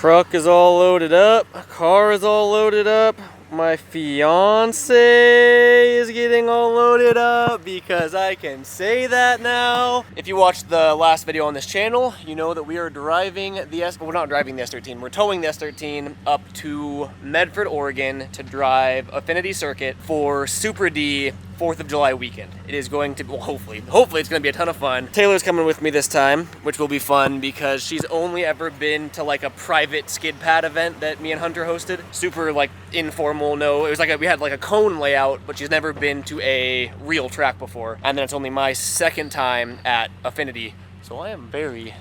Truck is all loaded up, car is all loaded up. My fiance is getting all loaded up because I can say that now. If you watched the last video on this channel, you know that we are driving the we're not driving the S13, we're towing the S13 up to Medford, Oregon to drive Affinity Circuit for Super D 4th of July weekend. It is going to, well, hopefully it's going to be a ton of fun. Taylor's coming with me this time, which will be fun because she's only ever been to like a private skid pad event that me and Hunter hosted. Super like informal, no, it was like we had like a cone layout, but she's never been to a real track before. And then it's only my second time at Affinity, so I am very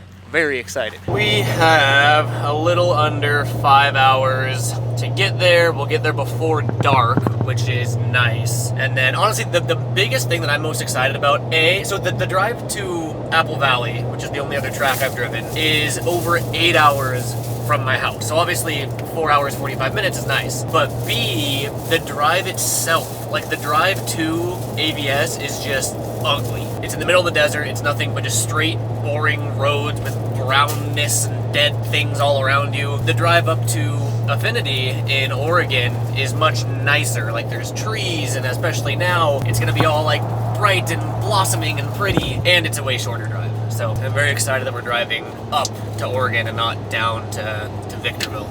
excited. We have a little under 5 hours to get there. We'll get there before dark, which is nice. And then honestly, the biggest thing that I'm most excited about, so the drive to Apple Valley, which is the only other track I've driven, is over 8 hours from my house. So obviously 4 hours, 45 minutes is nice. But B, the drive itself, like the drive to AVS is just ugly. It's in the middle of the desert. It's nothing but just straight, boring roads with brownness and dead things all around you. The drive up to Affinity in Oregon is much nicer. Like there's trees, and especially now, it's gonna be all like bright and blossoming and pretty, and it's a way shorter drive. So I'm very excited that we're driving up to Oregon and not down to Victorville.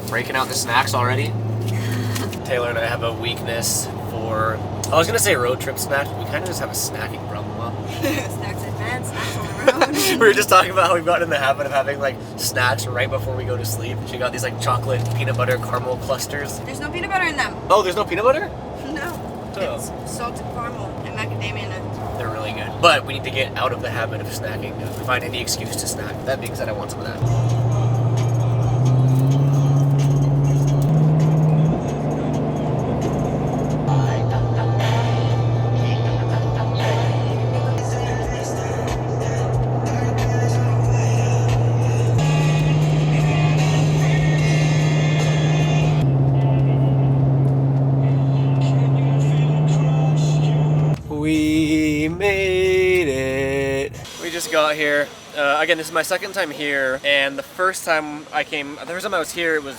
Breaking out the snacks already. Taylor and I have a weakness for, I was gonna say road trip snacks, but we kind of just have a snacking problem. Snacks advanced, snacks on the road. We were just talking about how we've gotten in the habit of having like snacks right before we go to sleep. She got these like chocolate peanut butter caramel clusters. There's no peanut butter in them. Oh, there's no peanut butter? No. Oh. It's salted caramel and macadamia nuts. They're really good. But we need to get out of the habit of snacking. If we find any excuse to snack. That being said, I want some of that. We made it. We just got here. Again, this is my second time here, and the first time I was here, it was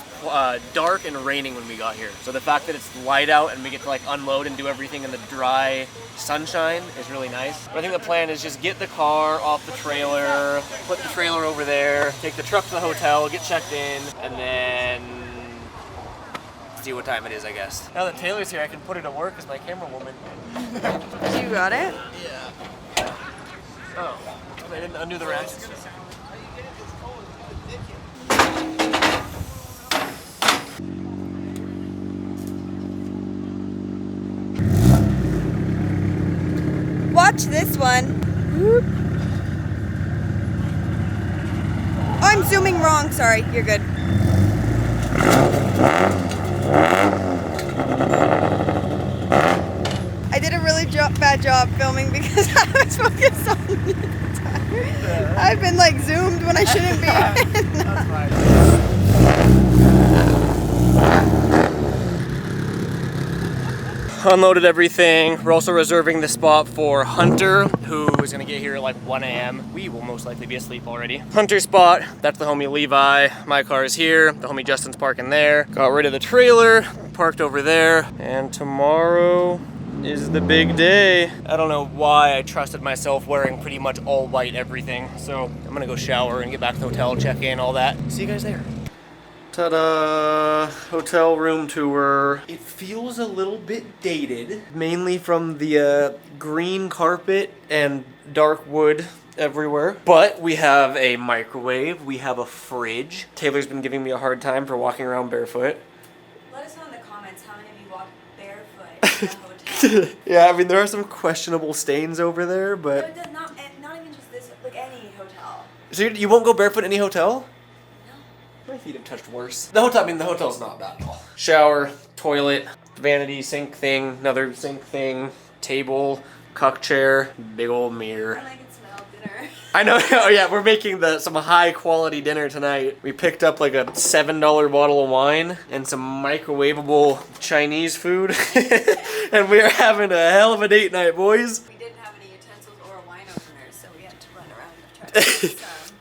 dark and raining when we got here. So the fact that it's light out and we get to like unload and do everything in the dry sunshine is really nice. But I think the plan is just get the car off the trailer, put the trailer over there, take the truck to the hotel, get checked in, and then see what time it is, I guess. Now that Taylor's here, I can put her to work as my camera woman. You got it? Yeah. Oh, I didn't undo the racks. Watch this one. Oh, I'm zooming wrong. Sorry, you're good. I did a really bad job filming because I was focused on the entire. I've been like zoomed when I shouldn't be. That's fine. Unloaded everything. We're also reserving the spot for Hunter, who is gonna get here at like 1 a.m. We will most likely be asleep already. Hunter's spot, that's the homie Levi. My car is here. The homie Justin's parking there. Got rid of the trailer, parked over there. And tomorrow is the big day. I don't know why I trusted myself wearing pretty much all white everything. So I'm gonna go shower and get back to the hotel, check in, all that. See you guys there. Ta-da! Hotel room tour. It feels a little bit dated, mainly from the green carpet and dark wood everywhere. But we have a microwave, we have a fridge. Taylor's been giving me a hard time for walking around barefoot. Let us know in the comments how many of you walk barefoot in the hotel. Yeah, I mean there are some questionable stains over there, but... No, not even just this, like any hotel. So you won't go barefoot in any hotel? My feet have touched worse. The hotel's not bad at all. Shower, toilet, vanity sink thing, another sink thing, table, cuck chair, big old mirror. I can smell dinner. I know, oh yeah, we're making some high quality dinner tonight. We picked up like a $7 bottle of wine and some microwavable Chinese food. And we are having a hell of a date night, boys. We didn't have any utensils or a wine opener, so we had to run around and try to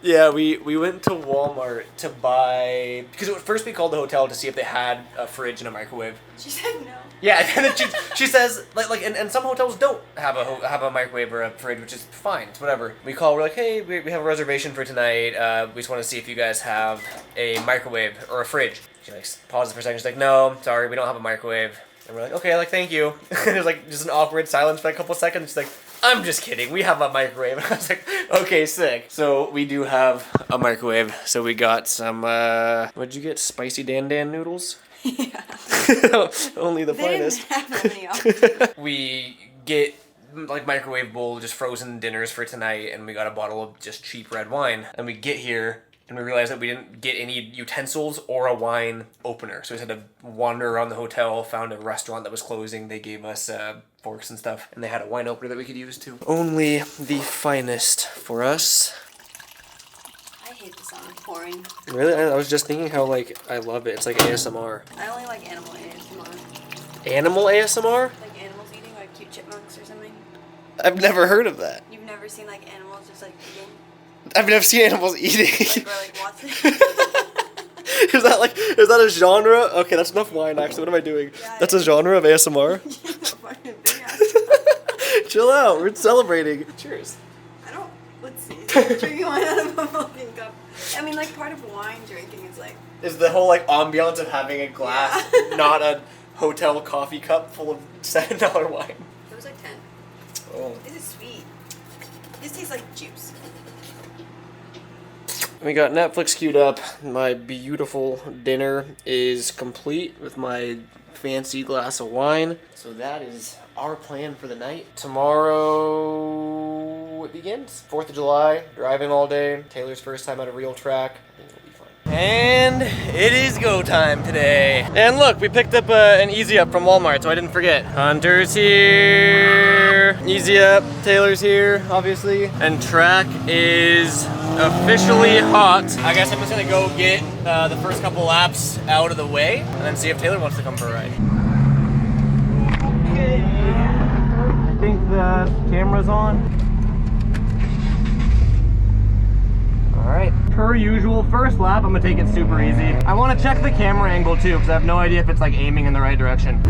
Yeah, we went to Walmart to buy, because first we called the hotel to see if they had a fridge and a microwave. She said no. Yeah, and then she says and some hotels don't have a microwave or a fridge, which is fine. It's whatever. We call, we're like, hey, we have a reservation for tonight. We just want to see if you guys have a microwave or a fridge. She like pauses for a second. She's like, no, sorry, we don't have a microwave. And we're like, okay, like thank you. And there's like just an awkward silence for a couple seconds. She's like, I'm just kidding. We have a microwave. And I was like, okay, sick. So we do have a microwave. So we got some, what'd you get? Spicy Dan Dan noodles? Yeah. Only the They didn't finest. have any options. We get like microwave bowl, just frozen dinners for tonight, and we got a bottle of just cheap red wine. And we get here, and we realized that we didn't get any utensils or a wine opener. So we just had to wander around the hotel, found a restaurant that was closing. They gave us forks and stuff, and they had a wine opener that we could use too. Only the finest for us. I hate the sound of pouring. Really? I was just thinking how, like, I love it. It's like ASMR. I only like animal ASMR. Animal ASMR? Like animals eating, like cute chipmunks or something. I've never heard of that. You've never seen like animals just like eating? I've never seen animals eating. Like, or like watching? Is that a genre? Okay, that's enough wine, actually. What am I doing? Yeah, That's a genre of ASMR? Fucking big ass. Chill out. We're celebrating. Cheers. I don't. Let's see. Drinking wine out of a fucking cup. I mean, like part of wine drinking is like. Is the whole, like, ambiance of having a glass, Yeah. not a hotel coffee cup full of $7 wine? It was like 10. Oh. This is sweet. This tastes like juice. We got Netflix queued up. My beautiful dinner is complete with my fancy glass of wine. So that is our plan for the night. Tomorrow it begins. 4th of July, driving all day. Taylor's first time at a real track. I think it'll be fun. And it is go time today. And look, we picked up an Easy Up from Walmart, so I didn't forget. Hunter's here. Easy Up. Taylor's here, obviously. And track is officially hot. I guess I'm just gonna go get the first couple laps out of the way and then see if Taylor wants to come for a ride. Okay. I think the camera's on. Alright. Per usual, first lap, I'm gonna take it super easy. I wanna check the camera angle too, because I have no idea if it's like aiming in the right direction.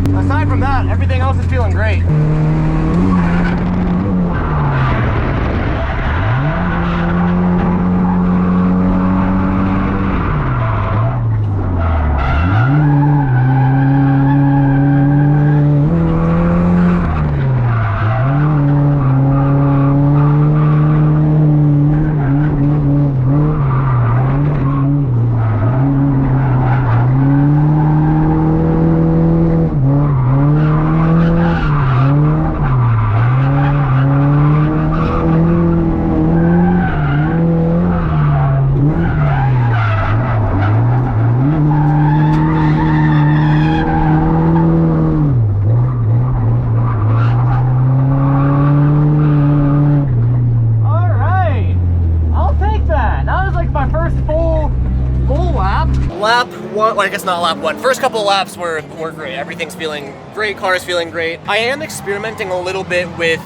Aside from that, everything else is feeling great. lap one, well, I guess not lap one. First couple of laps were great. Everything's feeling great, car's feeling great. I am experimenting a little bit with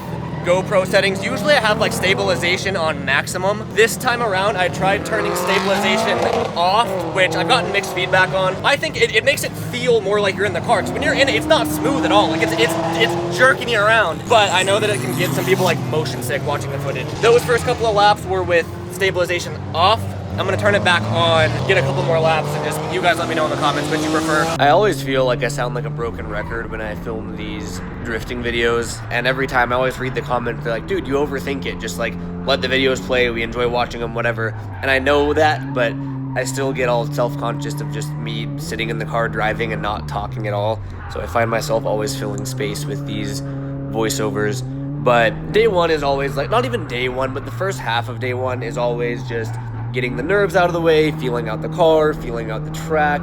GoPro settings. Usually I have like stabilization on maximum. This time around I tried turning stabilization off, which I've gotten mixed feedback on. I think it makes it feel more like you're in the car, because when you're in it, it's not smooth at all. Like it's jerking you around. But I know that it can get some people like motion sick watching the footage. Those first couple of laps were with stabilization off. I'm gonna turn it back on, get a couple more laps, and just you guys let me know in the comments which you prefer. I always feel like I sound like a broken record when I film these drifting videos, and every time I always read the comments, they're like, dude, you overthink it, just like let the videos play, we enjoy watching them, whatever. And I know that, but I still get all self-conscious of just me sitting in the car driving and not talking at all. So I find myself always filling space with these voiceovers. But day one is always like, not even day one, but the first half of day one is always just getting the nerves out of the way, feeling out the car, feeling out the track.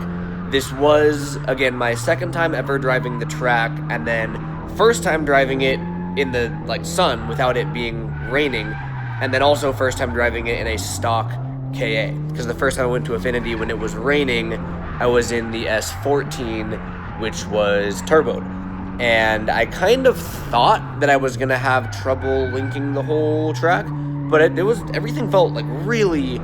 This was, again, my second time ever driving the track, and then first time driving it in the like sun without it being raining, and then also first time driving it in a stock KA. Because the first time I went to Affinity when it was raining, I was in the S14, which was turboed. And I kind of thought that I was gonna have trouble linking the whole track, but it was, everything felt like really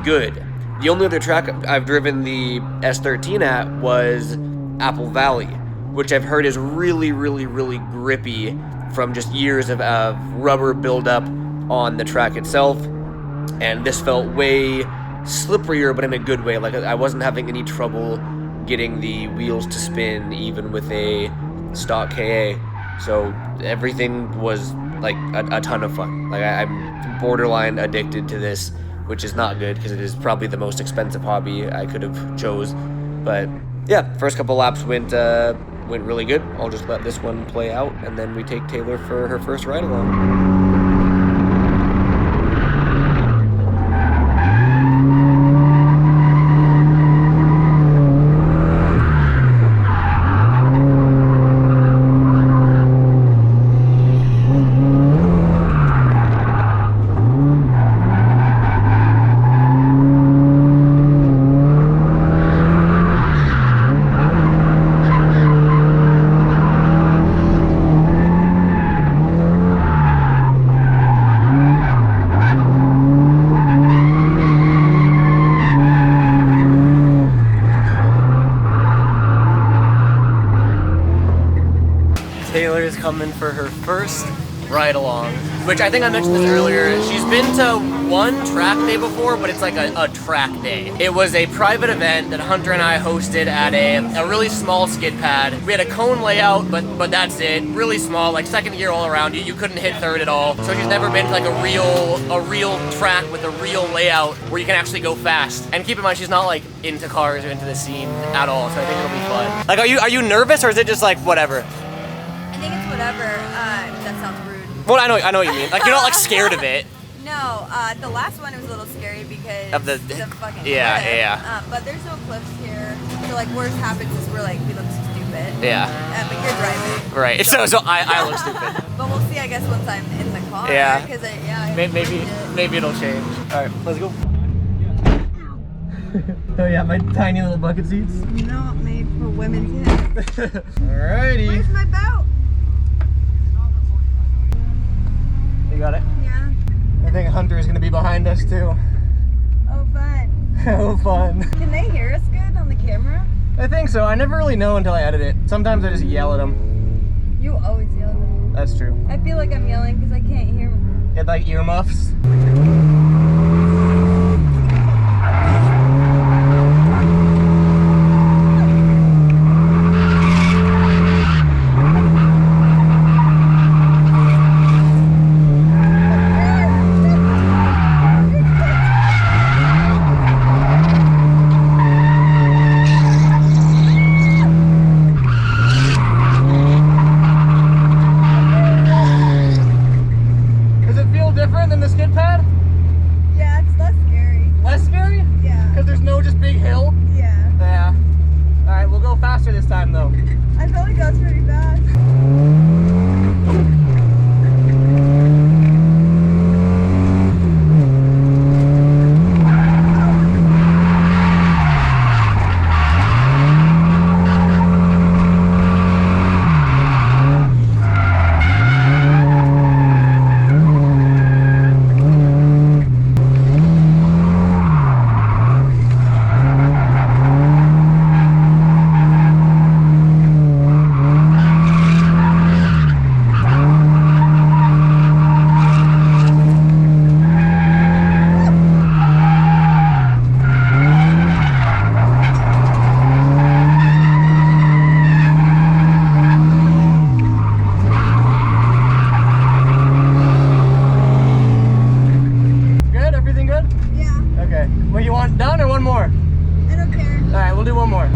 good. The only other track I've driven the S13 at was Apple Valley, which I've heard is really grippy from just years of rubber buildup on the track itself. And this felt way slipperier, but in a good way. Like I wasn't having any trouble getting the wheels to spin even with a stock KA. So everything was like a ton of fun. Like I'm borderline addicted to this, which is not good because it is probably the most expensive hobby I could have chose. But yeah, first couple laps went really good. I'll just let this one play out, and then we take Taylor for her first ride along. Taylor's coming for her first ride along, which I think I mentioned this earlier. She's been to one track day before, but it's like a track day. It was a private event that Hunter and I hosted at a really small skid pad. We had a cone layout, but that's it. Really small, like second gear all around. You couldn't hit third at all. So she's never been to like a real track with a real layout where you can actually go fast. And keep in mind, she's not like into cars or into the scene at all, so I think it'll be fun. Like, are you nervous, or is it just like whatever? I think it's whatever. That sounds rude. Well, I know what you mean. Like, you're not like scared of it. No, the last one was a little scary because of the fucking yeah. cliff. But there's no cliffs here, so like worst happens is we look stupid. Yeah. But you're driving. Right. So I look stupid. But we'll see, I guess, once I'm in the car. Yeah. Because maybe it'll change. All right, let's go. Oh yeah, my tiny little bucket seats. Not made for women's hips. Alrighty. Where's my belt? You got it? Yeah. I think Hunter is gonna be behind us too. Oh, fun. Oh, fun. Can they hear us good on the camera? I think so. I never really know until I edit it. Sometimes I just yell at them. You always yell at them. That's true. I feel like I'm yelling because I can't hear them. Get like earmuffs. we'll do one more.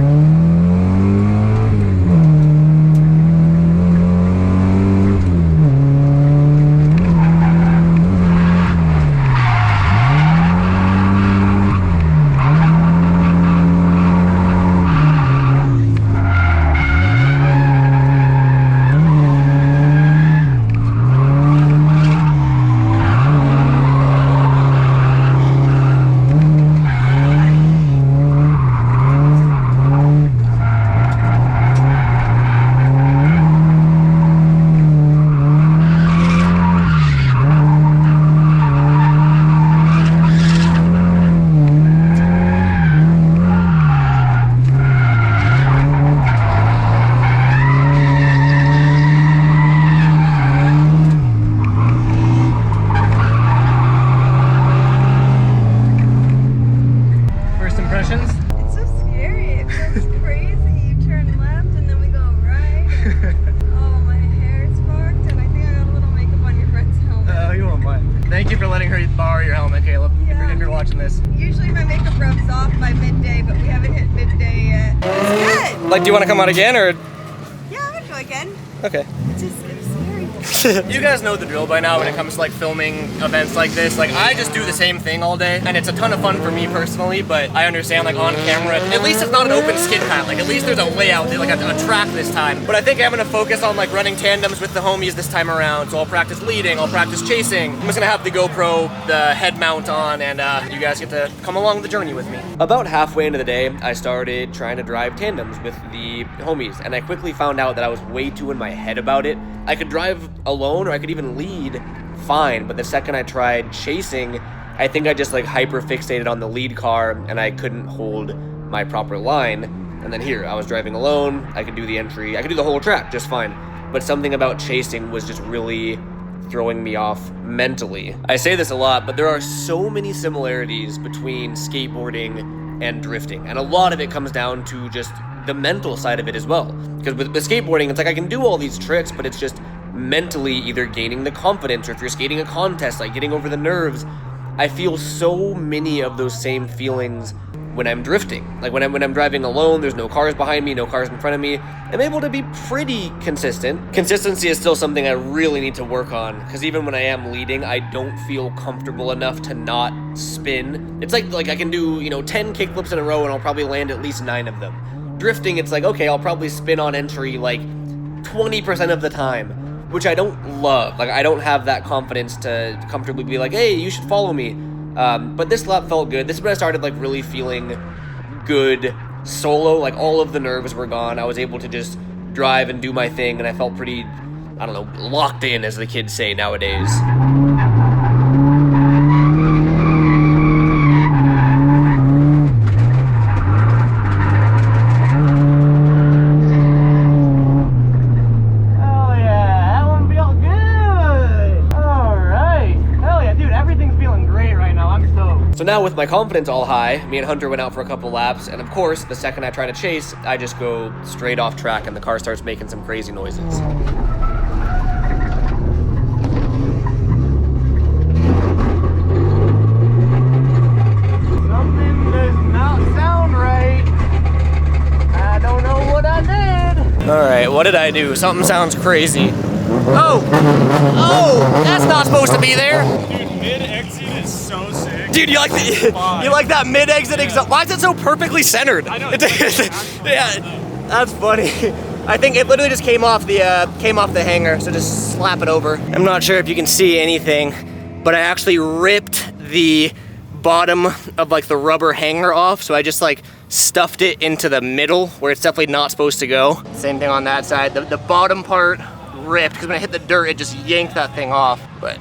Thank you for letting her borrow your helmet, Caleb. Yeah. If you're watching this. Usually my makeup rubs off by midday, but we haven't hit midday yet. It's good. Like, do you want to come out again, or? Yeah, I would go again. Okay. It's scary. You guys know the drill by now when it comes to like filming events like this. Like, I just do the same thing all day, and it's a ton of fun for me personally, but I understand like on camera, at least it's not an open skid pad. Like, at least there's a layout, like a track this time. But I think I'm gonna focus on like running tandems with the homies this time around. So I'll practice leading, I'll practice chasing. I'm just gonna have the GoPro, the head mount on, and you guys get to come along the journey with me. About halfway into the day, I started trying to drive tandems with the homies, and I quickly found out that I was way too in my head about it. I could drive alone, or I could even lead fine, but the second I tried chasing, I think I just like hyper fixated on the lead car and I couldn't hold my proper line. And then here, I was driving alone, I could do the entry, I could do the whole track just fine. But something about chasing was just really throwing me off mentally. I say this a lot, but there are so many similarities between skateboarding and drifting. And a lot of it comes down to just the mental side of it as well. Because with skateboarding, it's like I can do all these tricks, but it's just mentally either gaining the confidence, or if you're skating a contest, like getting over the nerves. I feel so many of those same feelings when I'm drifting. Like when I'm driving alone, there's no cars behind me, no cars in front of me. I'm able to be pretty consistent. Consistency is still something I really need to work on, because even when I am leading, I don't feel comfortable enough to not spin. It's like I can do, 10 kickflips in a row and I'll probably land at least 9 of them. Drifting, it's like, okay, I'll probably spin on entry like 20% of the time, which I don't love. Like, I don't have that confidence to comfortably be like, hey, you should follow me. But this lap felt good. This is when I started like really feeling good solo. Like, all of the nerves were gone. I was able to just drive and do my thing, and I felt pretty, I don't know, locked in, as the kids say nowadays. So now with my confidence all high, me and Hunter went out for a couple laps, and of course, the second I try to chase, I just go straight off track and the car starts making some crazy noises. Something does not sound right. I don't know what I did. All right, what did I do? Something sounds crazy. Oh, that's not supposed to be there. Dude, mid-exit is so sick. Dude, you like that mid-exit exhaust? Why is it so perfectly centered? I know. Yeah, that's funny. I think it literally just came off the hanger, so just slap it over. I'm not sure if you can see anything, but I actually ripped the bottom of like the rubber hanger off, so I just like stuffed it into the middle where it's definitely not supposed to go. Same thing on that side. The bottom part ripped, because when I hit the dirt, it just yanked that thing off, but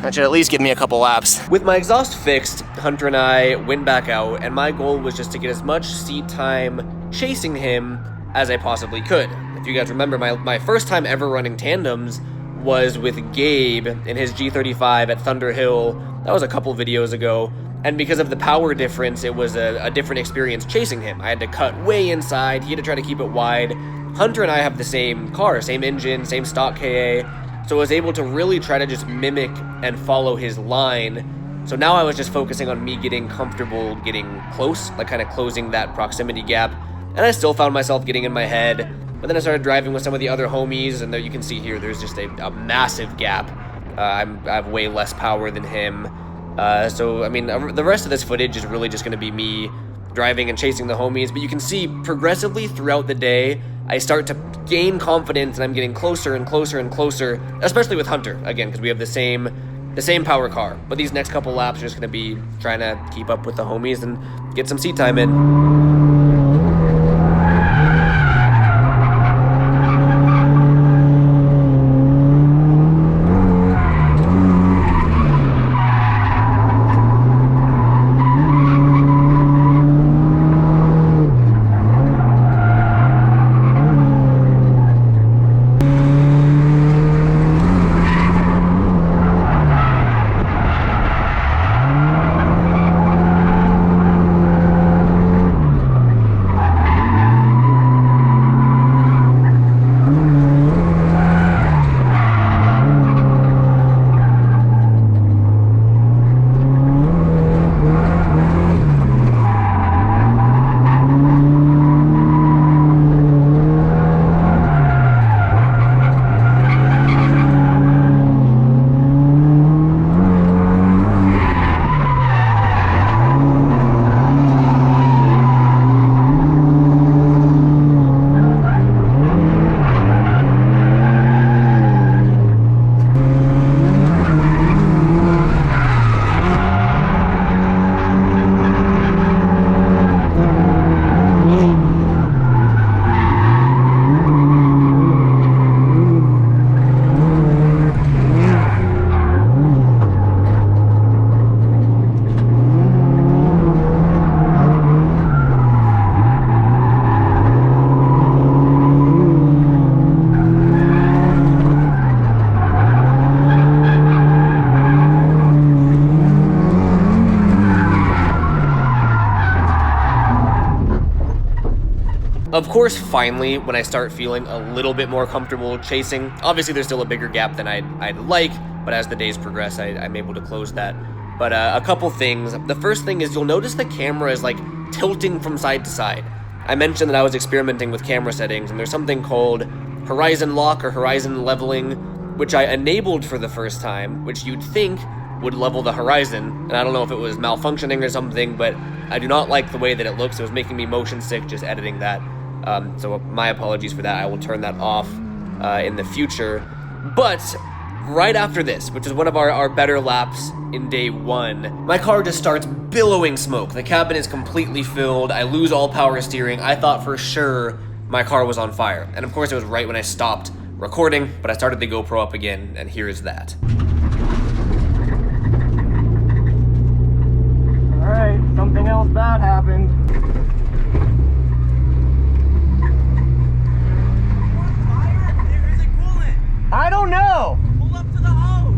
that should at least give me a couple laps. With my exhaust fixed, Hunter and I went back out, and my goal was just to get as much seat time chasing him as I possibly could. If you guys remember, my first time ever running tandems was with Gabe in his G35 at Thunder Hill. That was a couple videos ago, and because of the power difference, it was a different experience chasing him. I had to cut way inside, he had to try to keep it wide. Hunter and I have the same car, same engine, same stock KA, so I was able to really try to just mimic and follow his line So now I was just focusing on me getting comfortable, getting close, like kind of closing that proximity gap. And I still found myself getting in my head. But then I started driving with some of the other homies, and there you can see here, there's just a massive gap. I have way less power than him. So, I mean, the rest of this footage is really just going to be me driving and chasing the homies. But you can see progressively throughout the day, I start to gain confidence, and I'm getting closer and closer and closer, especially with Hunter, again, because we have the same power car. But these next couple laps are just going to be trying to keep up with the homies and get some seat time in. Of course, finally, when I start feeling a little bit more comfortable chasing, obviously there's still a bigger gap than I'd like, but as the days progress, I'm able to close that. But a couple things. The first thing is you'll notice the camera is like tilting from side to side. I mentioned that I was experimenting with camera settings, and there's something called horizon lock or horizon leveling, which I enabled for the first time, which you'd think would level the horizon, and I don't know if it was malfunctioning or something, but I do not like the way that it looks. It was making me motion sick just editing that. So my apologies for that. I will turn that off in the future. But right after this, which is one of our better laps in day one, my car just starts billowing smoke. The cabin is completely filled. I lose all power steering. I thought for sure my car was on fire. And of course it was right when I stopped recording, but I started the GoPro up again, and here is that. All right, something else bad happened. I don't know. Pull up to the hose.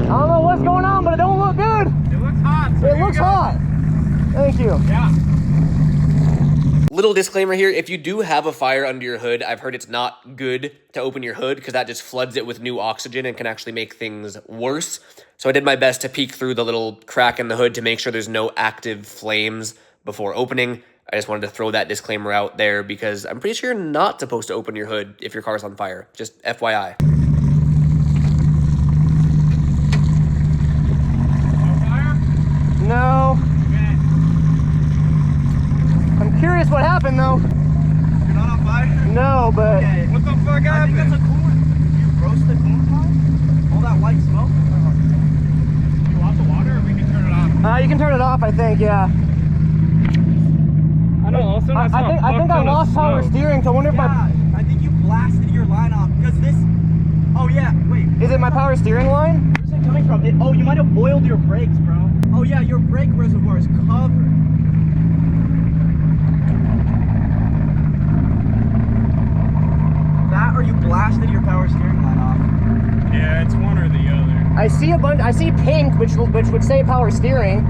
I don't know what's going on, but it don't look good. It looks hot. So it looks hot. Thank you. Yeah. Little disclaimer here, if you do have a fire under your hood, I've heard it's not good to open your hood because that just floods it with new oxygen and can actually make things worse. So I did my best to peek through the little crack in the hood to make sure there's no active flames before opening. I just wanted to throw that disclaimer out there because I'm pretty sure you're not supposed to open your hood if your car's on fire. Just FYI. No fire? No. Okay. I'm curious what happened though. You're not on fire? No, but... Okay. What the fuck I think that's a happened? coolant. You roast the coolant pipe? All that white smoke? You want the water, or we can turn it off? you can turn it off, I think, yeah. I don't know. All of a sudden I think I lost power steering, so I wonder if Yeah, I think you blasted your line off because this. Oh yeah, wait. is it my power steering line? Where's it coming from? Oh, you might have boiled your brakes, bro. Oh yeah, your brake reservoir is covered. That or you blasted your power steering line off. Yeah, it's one or the other. I see pink, which would say power steering.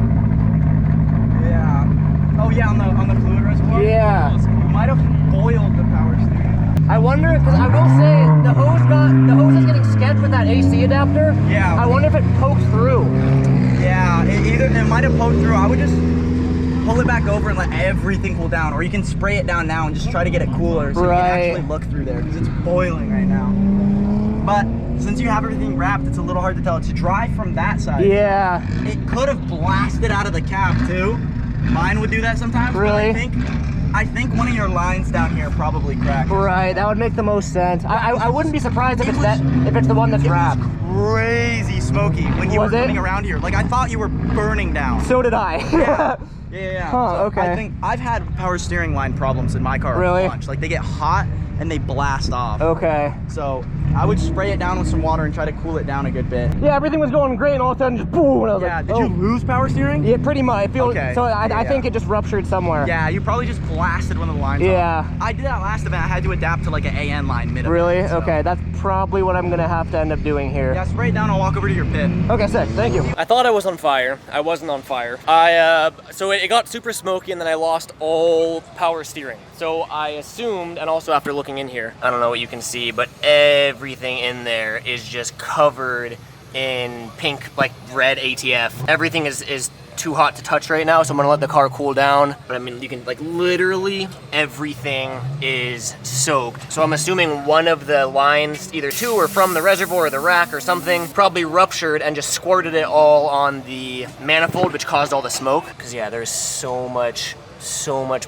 Yeah. Oh yeah, on the fluid reservoir? Yeah. You might have boiled the power steering. I wonder, because I will say, the hose is getting sketched with that AC adapter. Yeah. I wonder if it poked through. Yeah, it might have poked through. I would just pull it back over and let everything cool down, or you can spray it down now and just try to get it cooler so you can actually look through there, because it's boiling right now. But since you have everything wrapped, it's a little hard to tell. It's dry from that side. Yeah. It could have blasted out of the cap too. Mine would do that sometimes. Really? I think one of your lines down here probably cracked. Right, that would make the most sense. I wouldn't be surprised if it's the one that's wrapped. Crazy smoky when you were coming around here. Like, I thought you were burning down. So did I. Yeah. Huh, So okay. I think I've had power steering line problems in my car Really? a bunch. Like, they get hot and they blast off. Okay. So I would spray it down with some water and try to cool it down a good bit. Yeah, everything was going great, and all of a sudden, just boom. And I was like, Did you lose power steering? Yeah, pretty much. Okay. So I think it just ruptured somewhere. Yeah, you probably just blasted one of the lines Yeah. off. I did that last event. I had to adapt to like an AN line mid-event. Really? So. Okay, that's probably what I'm gonna have to end up doing here. Yeah, spray it down. I'll walk over to your pit. Okay, sick. Thank you. I thought I was on fire. I wasn't on fire. So it got super smoky, and then I lost all power steering. So I assumed, and also after looking in here, I don't know what you can see, but everything in there is just covered in pink, like red ATF. Everything is too hot to touch right now, so I'm gonna let the car cool down. But I mean, you can, like, literally everything is soaked. So I'm assuming one of the lines, either to or from the reservoir or the rack or something, probably ruptured and just squirted it all on the manifold, which caused all the smoke. Because yeah, there's so much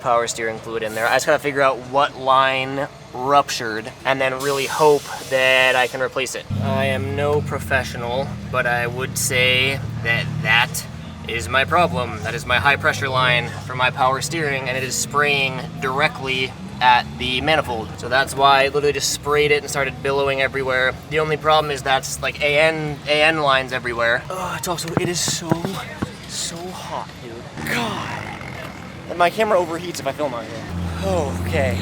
power steering fluid in there. I just gotta figure out what line ruptured and then really hope that I can replace it. I am no professional, but I would say that is my problem. That is my high pressure line for my power steering, and it is spraying directly at the manifold. So that's why I literally just sprayed it and started billowing everywhere. The only problem is that's like AN lines everywhere. Oh, it is so hot, dude. God. And my camera overheats if I film on here. Okay,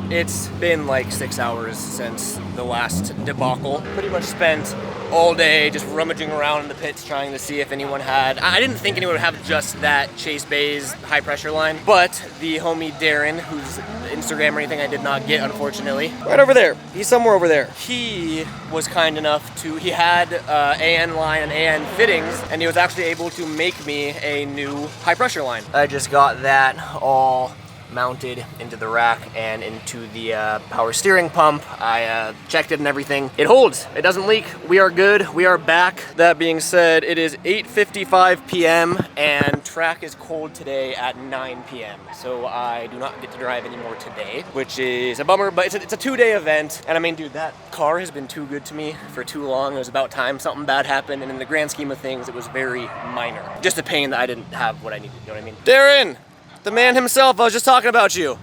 it's been like 6 hours since the last debacle. Pretty much spent all day just rummaging around in the pits trying to see if anyone had. I didn't think anyone would have just that Chase Bay's high pressure line, but the homie Darren, whose Instagram or anything I did not get, unfortunately. Right over there, he's somewhere over there. He was kind enough to, he had AN line and AN fittings, and he was actually able to make me a new high pressure line. I just got that all mounted into the rack and into the power steering pump. I checked it and everything. It holds. It doesn't leak. We are good. We are back. That being said, it is 8:55 p.m. and track is cold today at 9 p.m. So I do not get to drive anymore today, which is a bummer, but it's a 2-day event. And I mean, dude, that car has been too good to me for too long. It was about time something bad happened, and in the grand scheme of things, it was very minor. Just a pain that I didn't have what I needed, you know what I mean? Darren! The man himself, I was just talking about you.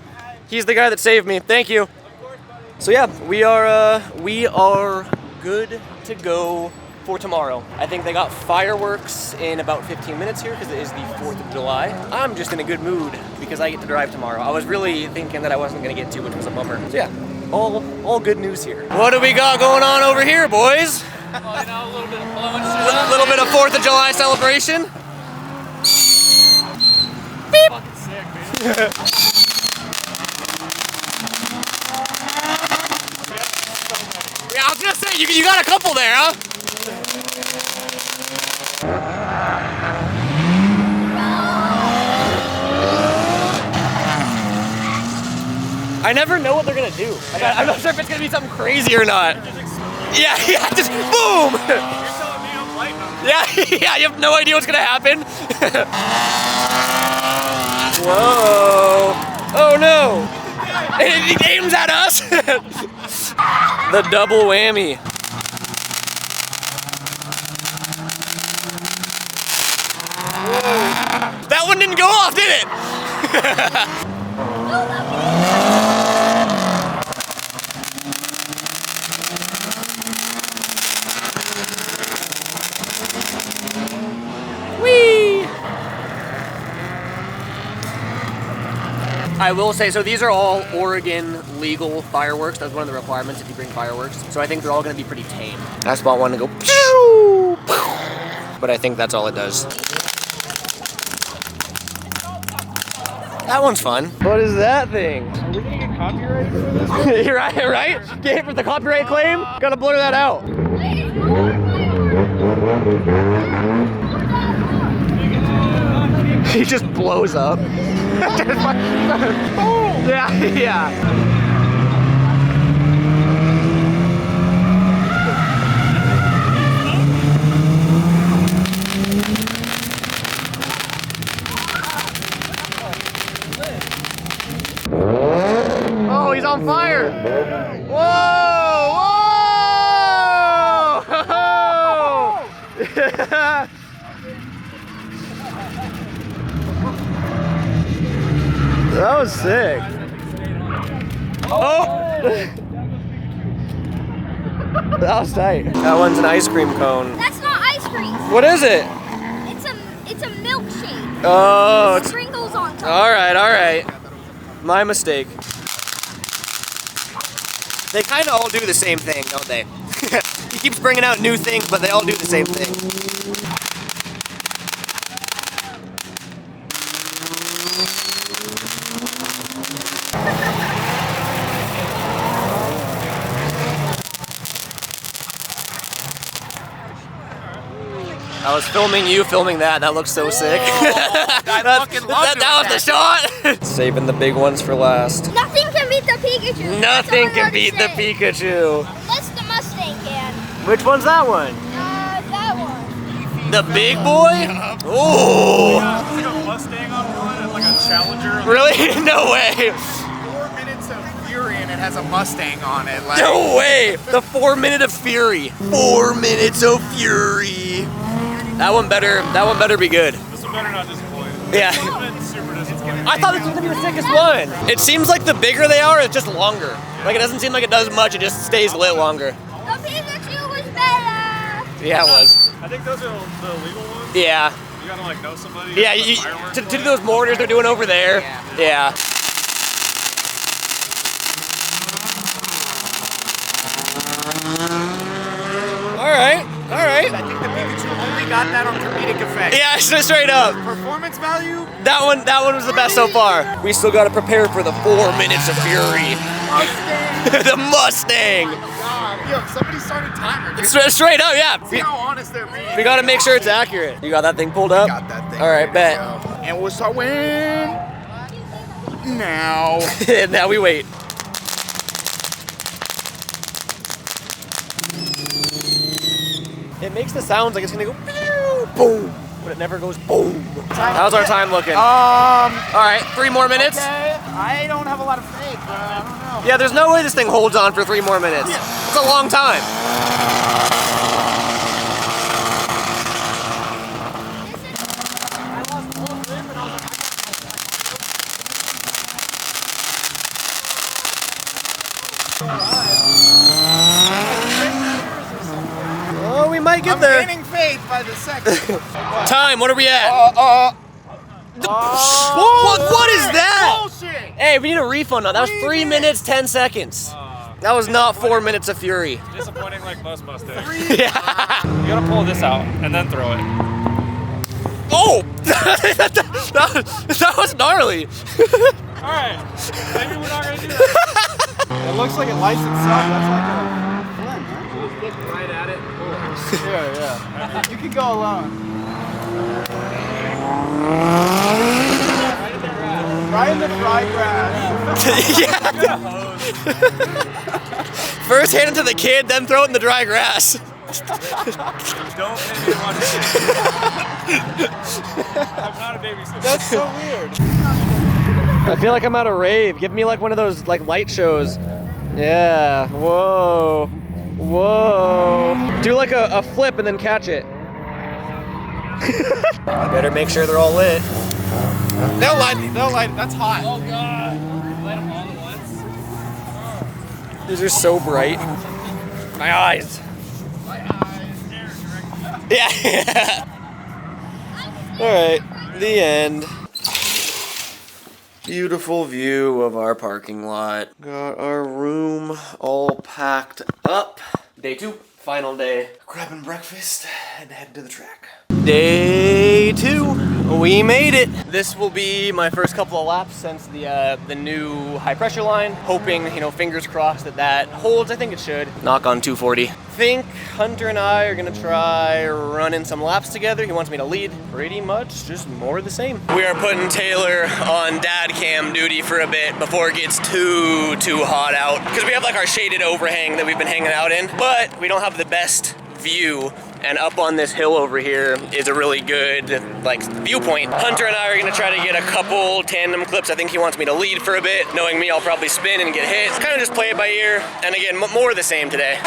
He's the guy that saved me. Thank you. So yeah, we are good to go for tomorrow. I think they got fireworks in about 15 minutes here because it is the 4th of July. I'm just in a good mood because I get to drive tomorrow. I was really thinking that I wasn't gonna get to, which was a bummer. So yeah, all good news here. What do we got going on over here, boys? Well, you know, a little bit of blowing shit A up. little bit of 4th of July celebration. Beep. Fucking sick, dude. Yeah, I was gonna say, you got a couple there, huh? I never know what they're gonna do. I'm not sure if it's gonna be something crazy or not. Yeah, just boom! You're telling me I'm lighting them. Yeah, you have no idea what's gonna happen. Whoa! Oh no! It aims at us. The double whammy. Whoa! That one didn't go off, did it? I will say, so these are all Oregon legal fireworks. That's one of the requirements if you bring fireworks. So I think they're all gonna be pretty tame. I just want one to go pew, pew, but I think that's all it does. That one's fun. What is that thing? Are we gonna get copyrighted for this? You're right? Get hit for the copyright claim? Gotta blur that out. He just blows up. Yeah. Oh, he's on fire! Whoa! That was sick. Oh! That was tight. That one's an ice cream cone. That's not ice cream. What is it? It's a milkshake. Oh, it's... Sprinkles on top. All right. My mistake. They kind of all do the same thing, don't they? He keeps bringing out new things, but they all do the same thing. I was filming you filming that. That looks so sick. That was the shot. Saving the big ones for last. Nothing can beat the Pikachu. Nothing can beat the Pikachu. Unless the Mustang can. Which one's that one? That one. The big boy? Oh. It's like a Mustang on one and like a Challenger. Really? No way. 4 minutes of fury and it has a Mustang on it. Like, No way. The 4 minute of fury. 4 minutes of fury. That one better be good. This one better not disappoint. Yeah. It's been super disappointing. I thought this was gonna be the sickest one. It seems like the bigger they are, it's just longer. Like it doesn't seem like it does much, it just stays lit longer. The Pikachu was better. Yeah, it was. I think those are the legal ones. Yeah. You gotta like know somebody. Yeah, to do those mortars they're doing over there. Yeah. All right. I think the Pikachu only got that on comedic effect. Yeah, straight up. Performance value? That one was the best so far. We still gotta prepare for the 4 minutes of fury. Mustang. The Mustang. God, yo, somebody started timer. Dude. Straight up, yeah. See how honest they're being. We gotta make sure it's accurate. You got that thing pulled up? Got that thing. All right, bet. And we'll start when? Now. Now we wait. It makes the sounds like it's gonna go boom, but it never goes boom. How's our time looking? All right, 3 more minutes. Okay. I don't have a lot of faith, but I don't know. Yeah, there's no way this thing holds on for 3 more minutes. It's a long time. Oh, we might get I'm there. gaining faith by the second. Time, what are we at? What is that? Bullshit. Hey, we need a refund on that. That was 3 minutes, 10 seconds. That was not 4 minutes of fury. Disappointing like most Mustangs. Yeah. You gotta pull this out and then throw it. Oh! that was gnarly. Alright, maybe we're not gonna do that. It looks like it lights itself. That's like a flint. Right at it. Yeah. You could go alone. Right in the dry grass. Yeah. First hand it to the kid, then throw it in the dry grass. Don't make me watch it. I'm not a babysitter. That's so weird. I feel like I'm at a rave. Give me like one of those like light shows. Yeah. Whoa. Whoa. Do like a flip and then catch it. I better make sure they're all lit. They'll light it. That's hot. Oh God! Light them all at once. These are so bright. My eyes. Yeah. All right. The end. Beautiful view of our parking lot. Got our room all packed up. Day 2, final day. Grabbing breakfast and heading to the track. Day 2. We made it. This will be my first couple of laps since the new high pressure line. Hoping, you know, fingers crossed that that holds. I think it should. Knock on 240. Think Hunter and I are gonna try running some laps together. He wants me to lead. Pretty much just more of the same. We are putting Taylor on dad cam duty for a bit before it gets too hot out. Because we have like our shaded overhang that we've been hanging out in, but we don't have the best view. And up on this hill over here is a really good like viewpoint. Hunter and I are gonna try to get a couple tandem clips. I think he wants me to lead for a bit. Knowing me, I'll probably spin and get hit. Kind of just play it by ear. And again, more of the same today.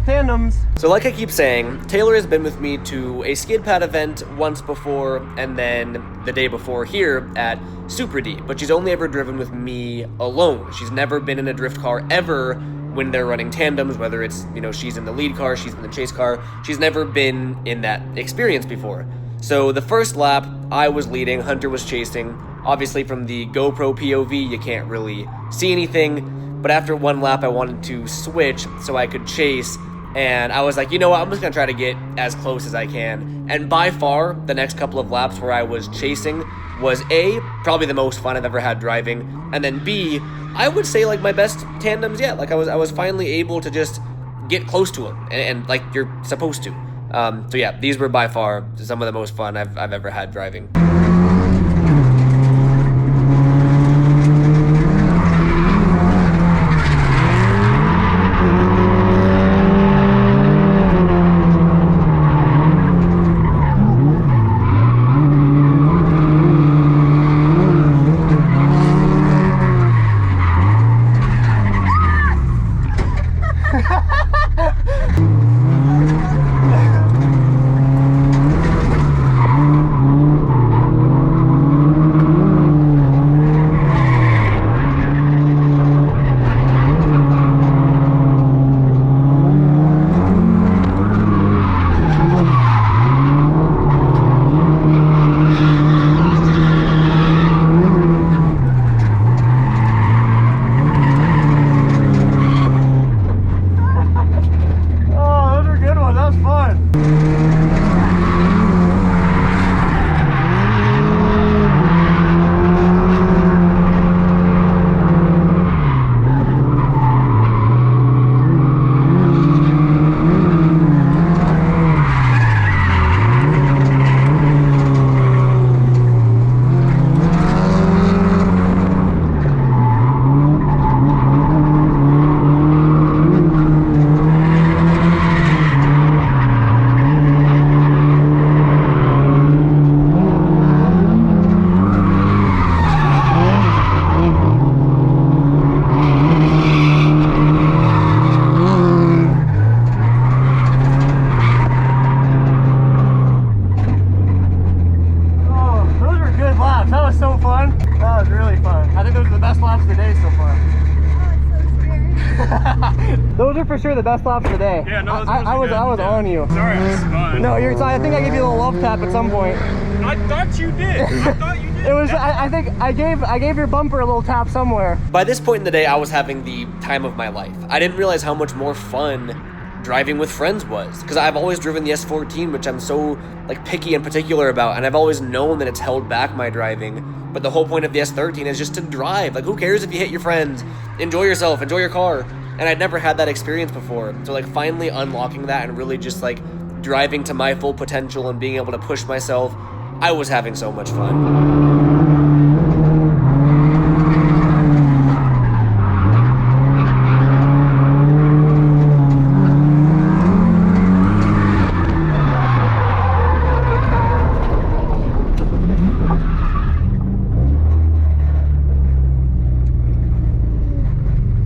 tandems. So like I keep saying, Taylor has been with me to a skid pad event once before, and then the day before here at Super D, but she's only ever driven with me alone. She's never been in a drift car ever when they're running tandems, whether it's, you know, she's in the lead car, she's in the chase car. She's never been in that experience before. So the first lap, I was leading, Hunter was chasing. Obviously from the GoPro POV, you can't really see anything, but after one lap, I wanted to switch so I could chase, and I was like, you know what, I'm just gonna try to get as close as I can. And by far, the next couple of laps where I was chasing was A, probably the most fun I've ever had driving, and then B, I would say like my best tandems yet. Like I was finally able to just get close to them, and like you're supposed to. So yeah, these were by far some of the most fun I've ever had driving. for sure the best laps of the day. Yeah, no, I was on you. Sorry, I spun. No, I think I gave you a little love tap at some point. I thought you did. I thought you did. It was. I think I gave your bumper a little tap somewhere. By this point in the day, I was having the time of my life. I didn't realize how much more fun driving with friends was, because I've always driven the S14, which I'm so like picky and particular about, and I've always known that it's held back my driving. But the whole point of the S13 is just to drive. Like, who cares if you hit your friends? Enjoy yourself, enjoy your car. And I'd never had that experience before. So like finally unlocking that and really just like driving to my full potential and being able to push myself, I was having so much fun.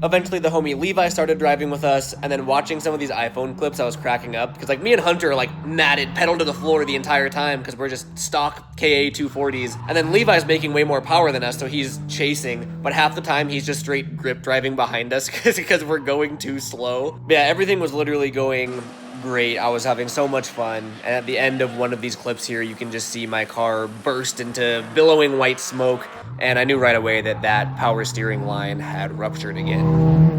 Eventually, the homie Levi started driving with us, and then watching some of these iPhone clips, I was cracking up, because like me and Hunter are like matted, pedal to the floor the entire time, because we're just stock KA 240s, and then Levi's making way more power than us, so he's chasing, but half the time he's just straight grip driving behind us, because we're going too slow. But yeah, everything was literally going great. I was having so much fun, and at the end of one of these clips here, you can just see my car burst into billowing white smoke, and I knew right away that that power steering line had ruptured again.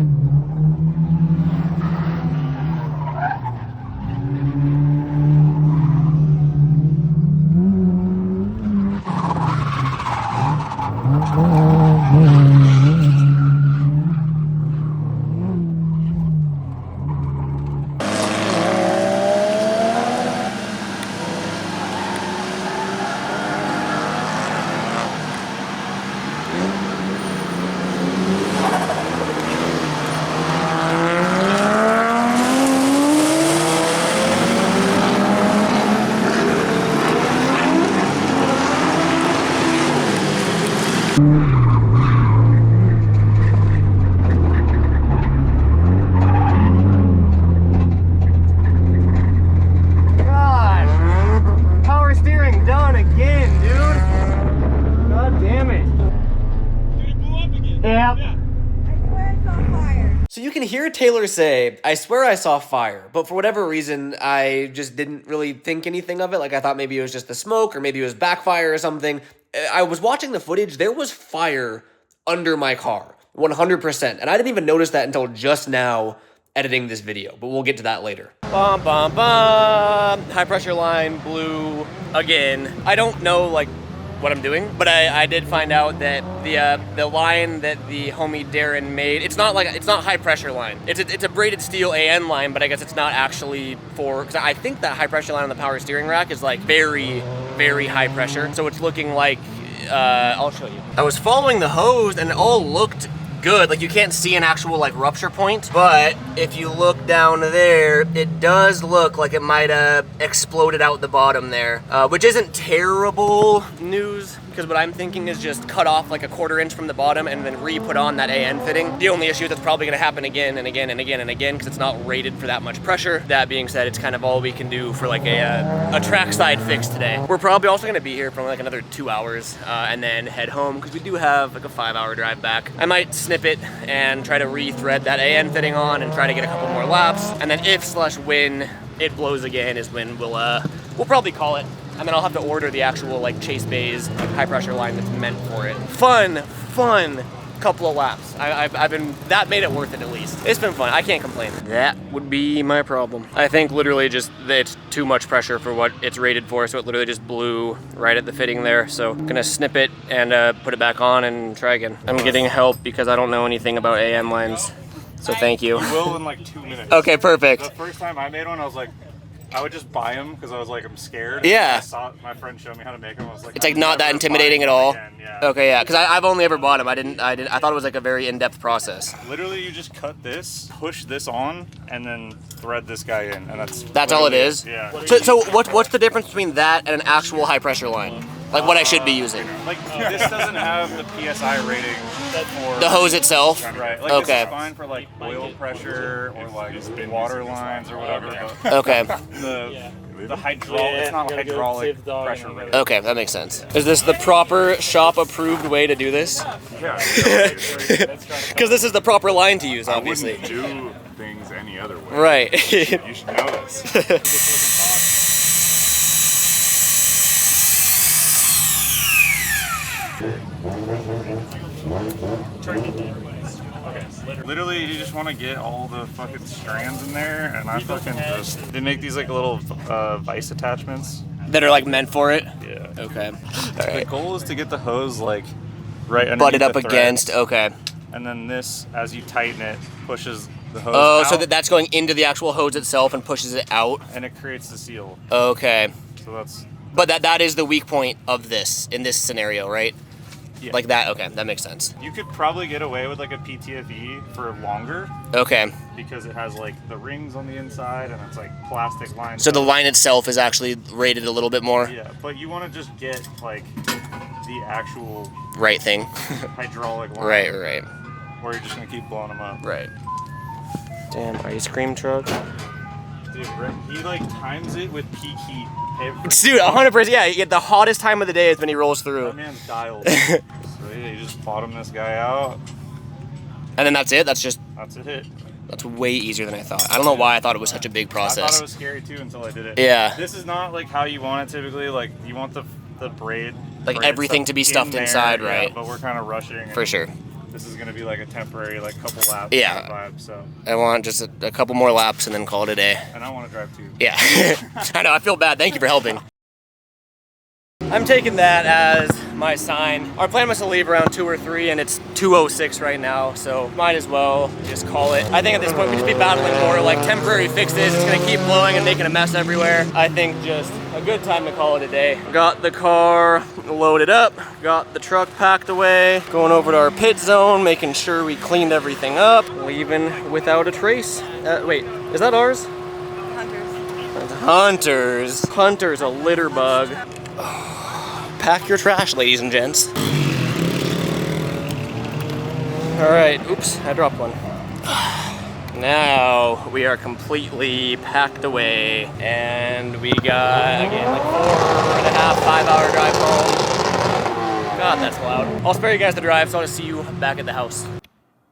Taylor say, I swear I saw fire, but for whatever reason, I just didn't really think anything of it. Like, I thought maybe it was just the smoke, or maybe it was backfire or something. I was watching the footage, there was fire under my car, 100%, and I didn't even notice that until just now editing this video, but we'll get to that later. Bum, bum, bum. High pressure line blew again. I don't know, like, what I'm doing, but I did find out that the line that the homie Darren made, it's not high pressure line. It's a braided steel AN line, but I guess it's not actually for, because I think that high pressure line on the power steering rack is like very, very high pressure. So it's looking like, I'll show you. I was following the hose and it all looked good. Like, you can't see an actual like rupture point, but if you look down there, it does look like it might have exploded out the bottom there, which isn't terrible news, because what I'm thinking is just cut off like a 1/4 inch from the bottom and then re-put on that AN fitting. The only issue that's probably going to happen again and again and again and again, because it's not rated for that much pressure. That being said, it's kind of all we can do for like a trackside fix today. We're probably also going to be here for like another 2 hours and then head home, because we do have like a 5-hour drive back. I might snip it and try to re-thread that AN fitting on and try to get a couple more laps, and then if/when it blows again is when we'll probably call it, and then I'll have to order the actual like Chase Bay's high pressure line that's meant for it. Fun couple of laps. That made it worth it at least. It's been fun, I can't complain. That would be my problem. I think literally just it's too much pressure for what it's rated for, so it literally just blew right at the fitting there. So I'm gonna snip it and put it back on and try again. I'm getting help because I don't know anything about AM lines, so thank you. You will in like 2 minutes. Okay, perfect. The first time I made one, I was like, I would just buy them because I was like, I'm scared. Yeah. I saw my friend show me how to make them. I was like, It's like not that intimidating at all. Yeah. Okay, yeah, because I've only ever bought them. I thought it was like a very in-depth process. Literally, you just cut this, push this on, and then thread this guy in, and that's all it is. Yeah. So what's the difference between that and an actual high pressure line? Like what I should be using? Like this doesn't have the PSI rating for the hose itself. Right. Like okay. This is fine for like oil pressure or like water lines or whatever. Okay. The hydraulic, it's not hydraulic pressure rating. Okay, that makes sense. Is this the proper shop-approved way to do this? Yeah. Because this is the proper line to use, obviously. I wouldn't do things any Right. You should know this. This wasn't bought. Literally, you just want to get all the fucking strands in there, and I fucking just... They make these like little vice attachments. That are like meant for it? Yeah. Okay. The goal is to get the hose like right underneath Butted up the thread. against, okay. And then this, as you tighten it, pushes the hose Oh, out, so that's going into the actual hose itself and pushes it out? and it creates the seal. Okay. So that's... But that is the weak point of this, in this scenario, right? Yeah. Like that, okay, that makes sense. You could probably get away with like a PTFE for longer Okay. because it has like the rings on the inside and it's like plastic lines. So the line itself is actually rated a little bit more? Yeah, but you want to just get like the actual Right thing. hydraulic line. Right. Or you're just gonna keep blowing them up. Right. Damn, ice cream truck. Dude, he like times it with peak heat every... Dude, 100%, yeah, you get the hottest time of the day is when he rolls through. That man's dialed. So yeah, you just bottom this guy out. And then that's it? That's it. That's way easier than I thought. I don't know why I thought it was such a big I thought process. it was scary too until I did it. Yeah. This is not like how you want it typically. Like you want the braid. Like braid everything stuff to be stuffed in there, inside, yeah, right? But we're kind of rushing. For sure. This is gonna be like a temporary, like couple laps. Yeah. Kind of vibe, so. I want just a couple more laps and then call it a day. And I want to drive too. Yeah. I know, I feel bad. Thank you for helping. I'm taking that as my sign. Our plan was to leave around 2 or 3 and it's 2:06 right now, so might as well just call it. I think at this point we should be battling more like temporary fixes. It's gonna keep blowing and making a mess everywhere. I think just a good time to call it a day. Got the car loaded up, got the truck packed away, going over to our pit zone, making sure we cleaned everything up, leaving without a trace. Wait, is that ours? Hunters. Hunter's a litter bug. Pack your trash, ladies and gents. All right, oops, I dropped one. Now we are completely packed away and we got, again, like 4.5, 5-hour drive home. God, that's loud. I'll spare you guys the drive, so I'll just see you back at the house.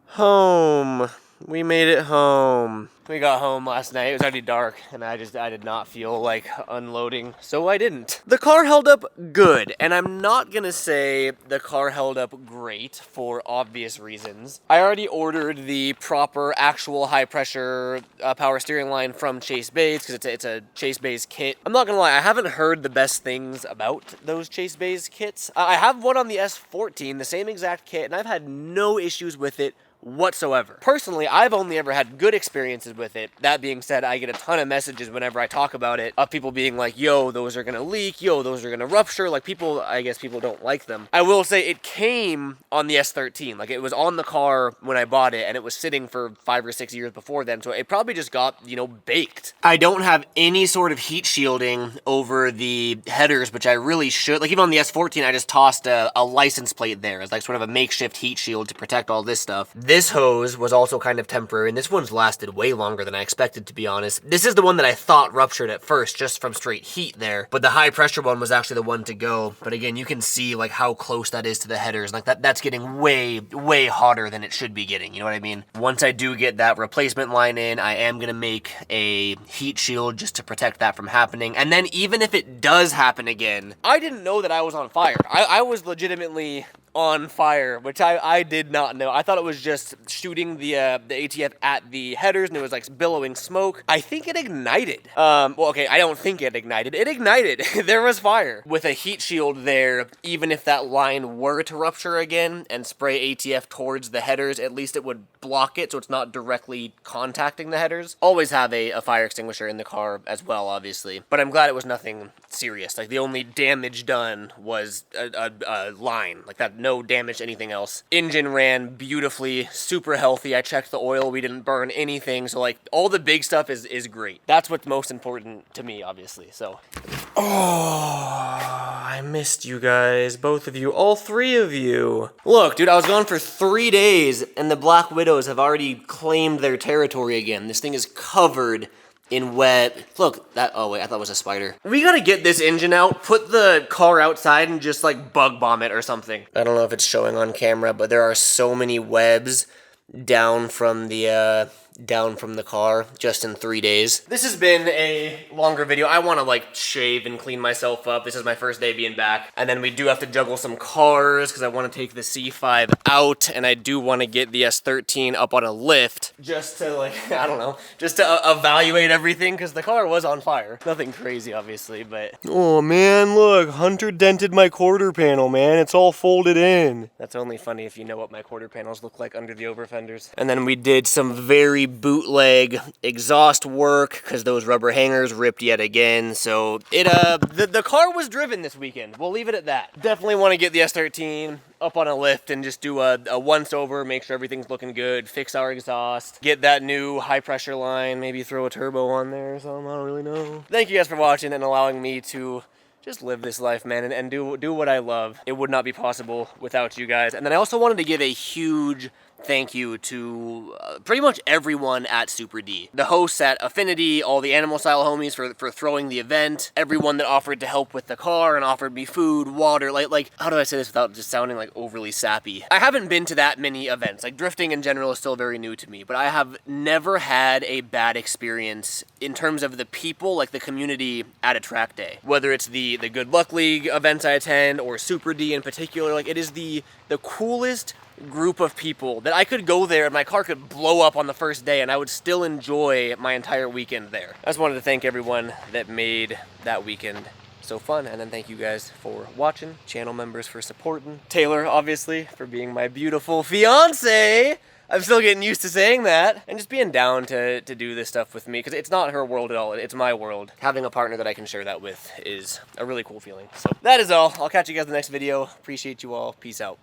Home. We made it home. We got home last night. It was already dark, and I did not feel like unloading, so I didn't. The car held up good, and I'm not gonna say the car held up great for obvious reasons. I already ordered the proper, actual high-pressure power steering line from Chase Bays, because it's a Chase Bays kit. I'm not gonna lie, I haven't heard the best things about those Chase Bays kits. I have one on the S14, the same exact kit, and I've had no issues with it whatsoever. Personally, I've only ever had good experiences with it. That being said, I get a ton of messages whenever I talk about it of people being like, yo, those are gonna leak, yo, those are gonna rupture. Like people, I guess people don't like them. I will say it came on the S13. Like it was on the car when I bought it and it was sitting for 5 or 6 years before then. So it probably just got, you know, baked. I don't have any sort of heat shielding over the headers, which I really should. Like even on the S14, I just tossed a license plate there as like sort of a makeshift heat shield to protect all this stuff. This hose was also kind of temporary, and this one's lasted way longer than I expected, to be honest. This is the one that I thought ruptured at first, just from straight heat there, but the high pressure one was actually the one to go. But again, you can see like how close that is to the headers. Like that's getting way, way hotter than it should be getting, you know what I mean? Once I do get that replacement line in, I am gonna make a heat shield just to protect that from happening. And then even if it does happen again, I didn't know that I was on fire. I was legitimately on fire, which I did not know. I thought it was just shooting the ATF at the headers and it was like billowing smoke. I think it ignited. Well, okay, I don't think it ignited. It ignited. There was fire. With a heat shield there, even if that line were to rupture again and spray ATF towards the headers, at least it would block it so it's not directly contacting the headers. Always have a fire extinguisher in the car as well, obviously. But I'm glad it was nothing serious. Like the only damage done was a line. Like that, no damage to anything else. Engine ran beautifully, super healthy. I checked the oil, we didn't burn anything. So like all the big stuff is great. That's what's most important to me, obviously. So, oh, I missed you guys, both of you, all 3 of you. Look, dude, I was gone for 3 days and the Black Widows have already claimed their territory again. This thing is covered in wet. Look, that, oh wait, I thought it was a spider. We gotta get this engine out, put the car outside and just like bug bomb it or something. I don't know if it's showing on camera, but there are so many webs down from the down from the car just in 3 days. This has been a longer video. I want to like shave and clean myself up. This is my first day being back. And then we do have to juggle some cars because I want to take the C5 out and I do want to get the S13 up on a lift just to like, I don't know, just to evaluate everything because the car was on fire. Nothing crazy obviously, but. Oh man, look, Hunter dented my quarter panel, man. It's all folded in. That's only funny if you know what my quarter panels look like under the over fenders. And then we did some very bootleg exhaust work because those rubber hangers ripped yet again. So it the car was driven this weekend. We'll leave it at that. Definitely want to get the S13 up on a lift and just do a once over, make sure everything's looking good, fix our exhaust, get that new high pressure line, maybe throw a turbo on there or something, I don't really know. Thank you guys for watching and allowing me to just live this life, man, and do what I love. It would not be possible without you guys. And then I also wanted to give a huge thank you to pretty much everyone at Super D. The hosts at Affinity, all the Animal Style homies for throwing the event, everyone that offered to help with the car and offered me food, water, like how do I say this without just sounding like overly sappy? I haven't been to that many events. Like drifting in general is still very new to me, but I have never had a bad experience in terms of the people, like the community at a track day. Whether it's the Good Luck League events I attend or Super D in particular, like it is the coolest group of people that I could go there and my car could blow up on the first day and I would still enjoy my entire weekend there. I just wanted to thank everyone that made that weekend so fun, and then thank you guys for watching, channel members for supporting, Taylor obviously for being my beautiful fiance. I'm still getting used to saying that, and just being down to do this stuff with me, because it's not her world at all, it's my world. Having a partner that I can share that with is a really cool feeling. So that is all. I'll catch you guys in the next video. Appreciate you all. Peace out.